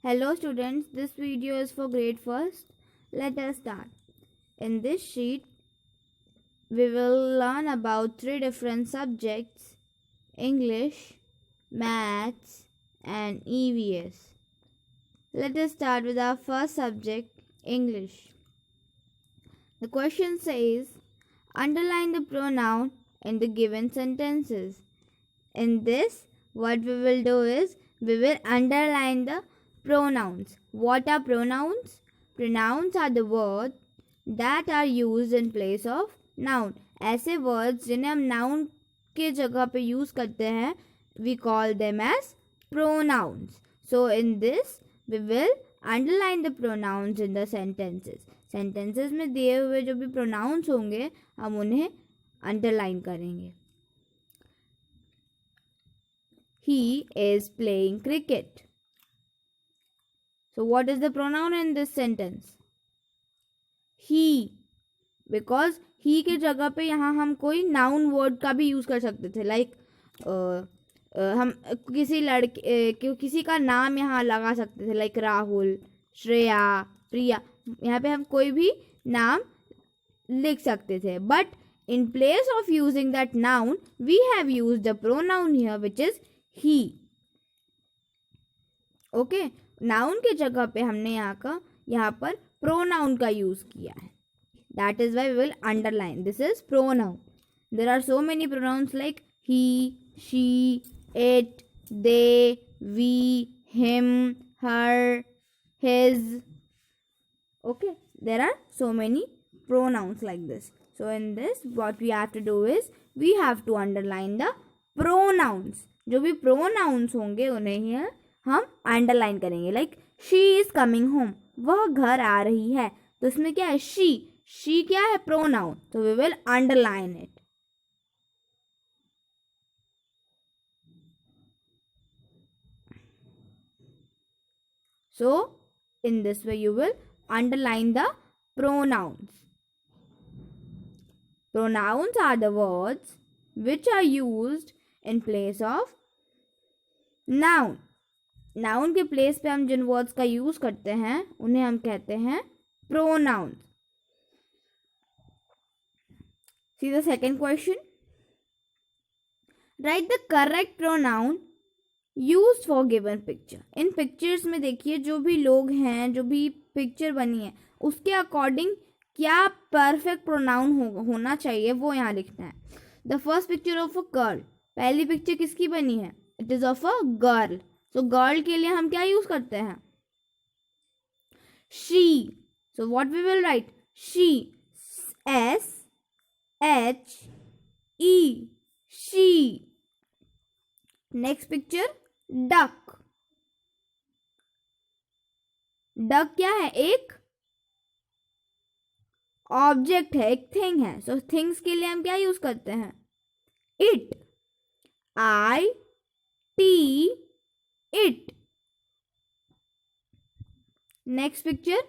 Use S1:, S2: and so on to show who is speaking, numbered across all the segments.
S1: Hello students, this video is for grade 1st. Let us start. In this sheet, we will learn about 3 different subjects: English, Maths and EVS. Let us start with our first subject, English. The question says, underline the pronoun in the given sentences. In this, what we will do is, we will underline the pronouns. What are pronouns? Pronouns are the words that are used in place of noun. ऐसे words जिन्हें हम noun के जगह पे use करते हैं, we call them as pronouns. So in this, we will underline the pronouns in the sentences. Sentences में दिए हुए जो भी pronouns होंगे, हम उन्हें underline करेंगे. He is playing cricket. So what is the pronoun in this sentence? He. Because he के जगह पे यहाँ हम कोई noun word का भी use कर सकते थे. Like हम किसी लड़के किसी का नाम यहाँ लगा सकते थे. Like राहुल, श्रेया, प्रिया. यहाँ पे हम कोई भी नाम लिख सकते थे. But in place of using that noun, we have used the pronoun here, which is he. Okay. Noun के जगह पे हमने यहाँ पर प्रोनाउन का यूज किया है. That is why we will underline. This is pronoun. There are so many pronouns like he, she, it, they, we, him, her, his. Okay, there are so many pronouns like this. So in this, what we have to do is, we have to underline the pronouns. जो भी pronouns होंगे उन्हें ही हम underline करेंगे. Like she is coming home, वह घर आ रही है. तो इसमें क्या है? शी क्या है? प्रोनाउन. तो we will underline it. So in this way you will underline the pronouns. Pronouns are the words which are used in place of noun. Noun के place पे हम जिन words का use करते हैं उन्हें हम कहते हैं pronouns. See the second question. Write the correct pronoun used for given picture. In pictures में देखिए जो भी लोग हैं, जो भी पिक्चर बनी है, उसके अकॉर्डिंग क्या परफेक्ट प्रोनाउन होना चाहिए वो यहाँ लिखना है. The first picture of a girl. पहली पिक्चर किसकी बनी है? It is of a girl. So girl के लिए हम क्या यूज करते हैं? She. So what we will write? She. S H E. She. Next picture, duck. Duck क्या है? एक ऑब्जेक्ट है, एक थिंग है. सो थिंग्स के लिए हम क्या यूज करते हैं? It. I T. It. Next picture,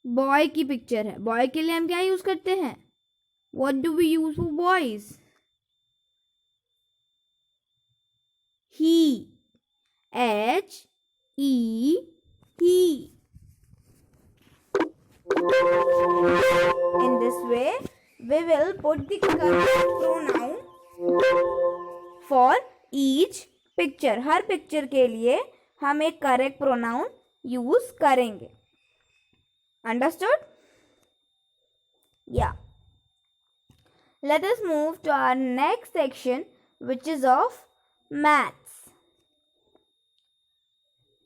S1: boy की पिक्चर है. बॉय के लिए हम क्या यूज करते हैं? What do we use for boys? He. H E. He. In this way, we will put the correct pronoun for each picture. Her picture के लिए हम एक करेक्ट प्रोनाउन यूज करेंगे. Understood? Yeah. Let us move to our next section, which is of maths.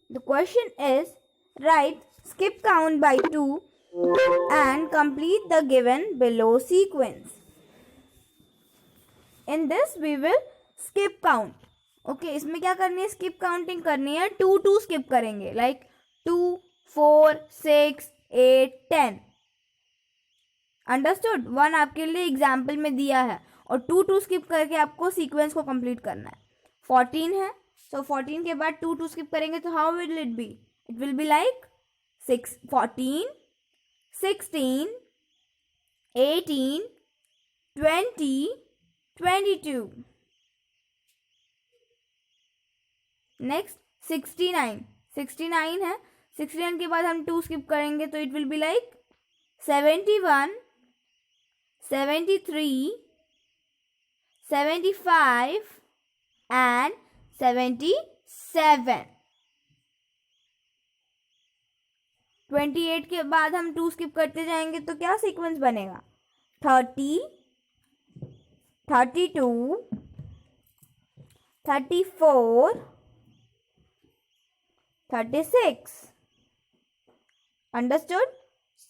S1: The question is, write skip count by 2 and complete the given below sequence. In this we will skip count. Okay, इसमें क्या करनी है? skip counting करनी है. 2 skip करेंगे. like 2, 4, 6, 8, 10. Understood? 1 आपके लिए example में दिया है और 2 skip करके आपको सीक्वेंस को कंप्लीट करना है. 14 है, so 14 के बाद 2 skip करेंगे तो how will it be? It will be like 14, 16, 18, 20, 22. Next 69 है, 69 के बाद हम 2 स्किप करेंगे तो it will be like 71, 73, 75 and 77. 28 के बाद हम 2 स्किप करते जाएंगे तो क्या सीक्वेंस बनेगा? 30, 32, 34, 36. Understood?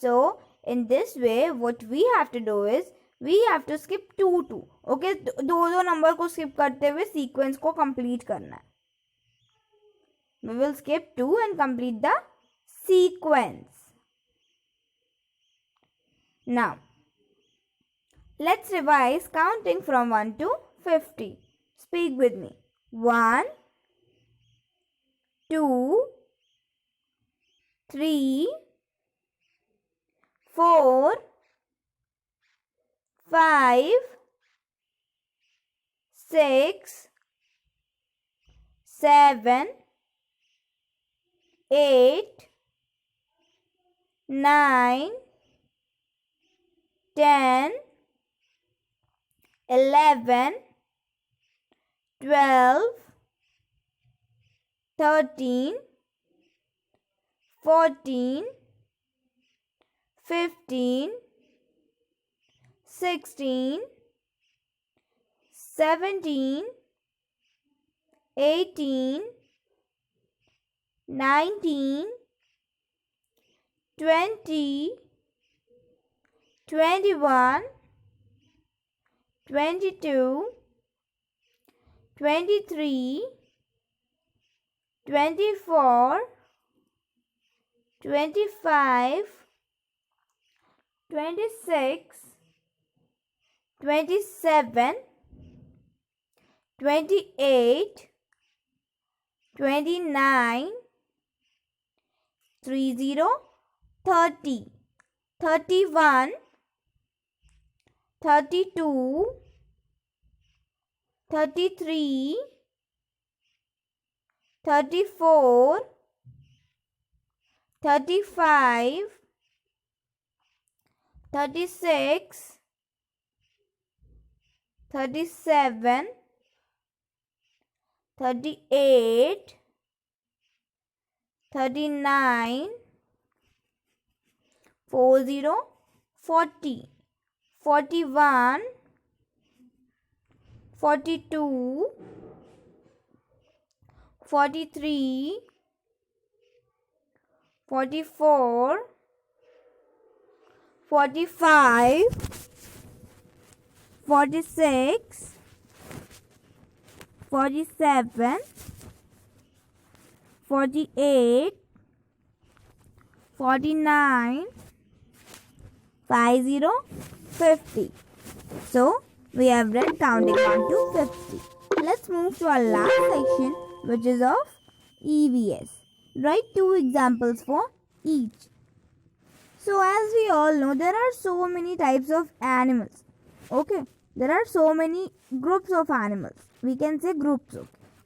S1: So in this way what we have to do is we have to skip 2. Okay, दो नंबर को skip करते हुए सीक्वेंस को कंप्लीट करना है. We will skip 2 and complete the sequence. Now let's revise counting from 1 to 50. Speak with me. 1, 2, 3, 4, 5, 6, 7, 8, 9, 10, 11, 12, 13, 14, 15, 16, 17, 18, 19, 20, 21, 22, 23, 24, 25, 26, 27, 28, 29, 30, 30, 31, 32, 33, 34, 35, 36, 37, 38, 39, 40, 40, 41, 42, 43, 44, 45, 46, 47, 48, 49, 50, 50. So we have read counting 1 to 50. Let's move to our last section, which is of EVS. Write 2 examples for each. So as we all know, there are so many types of animals. Okay, there are so many groups of animals. We can say groups.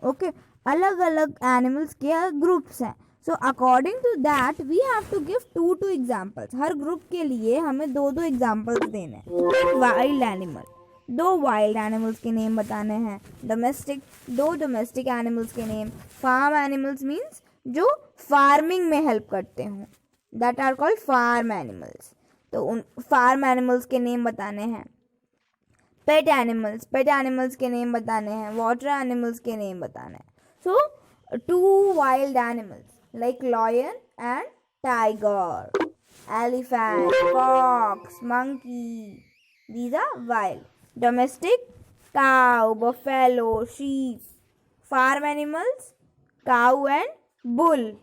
S1: Okay, अलग-अलग animals के groups हैं. So according to that, we have to give 2 examples. Her group के लिए हमें 2 examples देने हैं. Wild animal, 2 wild animals के name बताने हैं. Domestic, 2 domestic animals के name. Farm animals means जो farming में help करते हों. That are called farm animals. तो उन farm animals के name बताने हैं. Pet animals के name बताने हैं. Water animals के name बताने हैं. So 2 wild animals like lion and tiger, elephant, fox, monkey. These are wild. Domestic, cow, buffalo, sheep. Farm animals, cow and bull.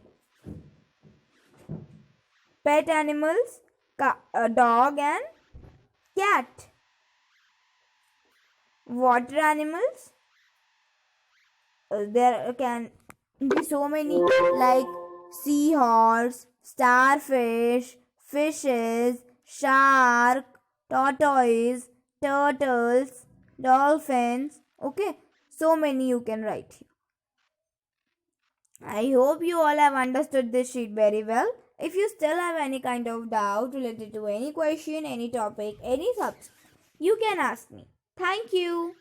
S1: Pet animals, dog and cat. Water animals, there can be so many like seahorse, starfish, fishes, shark, tortoise, turtles, dolphins. Okay, so many you can write here. I hope you all have understood this sheet very well. If you still have any kind of doubt related to any question, any topic, any subject, you can ask me. Thank you.